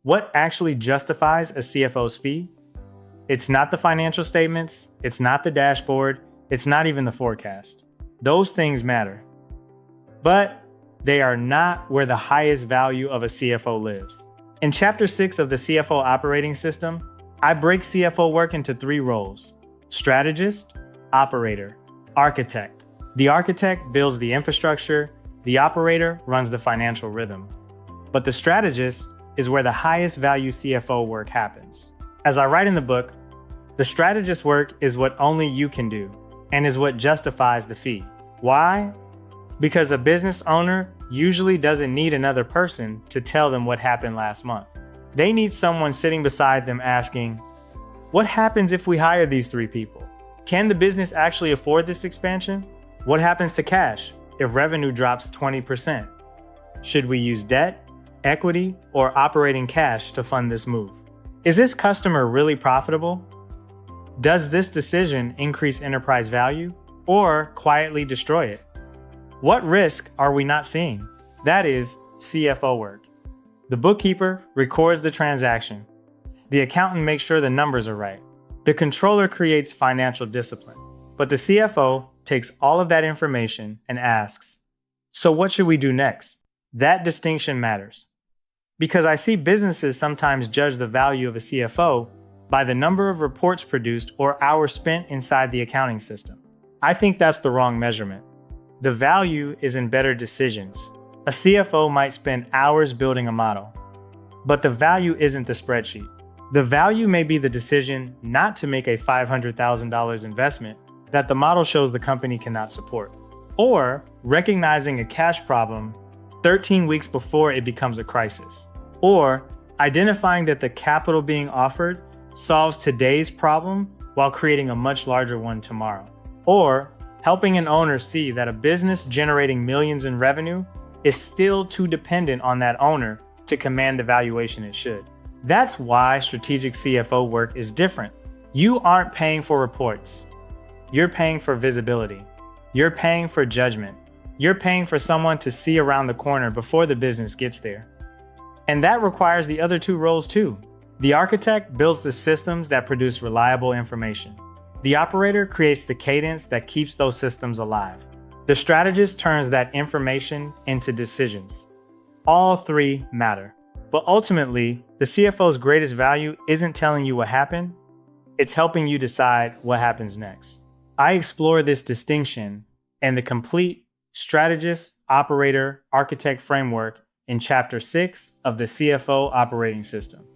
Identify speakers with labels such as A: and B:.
A: What actually justifies a CFO's fee? It's not the financial statements, it's not the dashboard, it's not even the forecast. Those things matter. But they are not where the highest value of a CFO lives. In Chapter 6 of the CFO operating system, I break CFO work into three roles: strategist, operator, architect. The architect builds the infrastructure, the operator runs the financial rhythm. But the strategist is where the highest value CFO work happens. As I write in the book, the strategist work is what only you can do and is what justifies the fee. Why? Because a business owner usually doesn't need another person to tell them what happened last month. They need someone sitting beside them asking, what happens if we hire these three people? Can the business actually afford this expansion? What happens to cash if revenue drops 20%? Should we use debt, equity, or operating cash to fund this move? Is this customer really profitable? Does this decision increase enterprise value or quietly destroy it? What risk are we not seeing? That is CFO work. The bookkeeper records the transaction. The accountant makes sure the numbers are right. The controller creates financial discipline. But the CFO takes all of that information and asks, so what should we do next? That distinction matters. Because I see businesses sometimes judge the value of a CFO by the number of reports produced or hours spent inside the accounting system. I think that's the wrong measurement. The value is in better decisions. A CFO might spend hours building a model, but the value isn't the spreadsheet. The value may be the decision not to make a $500,000 investment that the model shows the company cannot support, or recognizing a cash problem 13 weeks before it becomes a crisis, or identifying that the capital being offered solves today's problem while creating a much larger one tomorrow, or helping an owner see that a business generating millions in revenue is still too dependent on that owner to command the valuation it should. That's why strategic CFO work is different. You aren't paying for reports. You're paying for visibility. You're paying for judgment. You're paying for someone to see around the corner before the business gets there. And that requires the other two roles too. The architect builds the systems that produce reliable information. The operator creates the cadence that keeps those systems alive. The strategist turns that information into decisions. All three matter. But ultimately, the CFO's greatest value isn't telling you what happened, it's helping you decide what happens next. I explore this distinction and the complete strategist, operator, architect framework in Chapter 6 of the CFO operating system.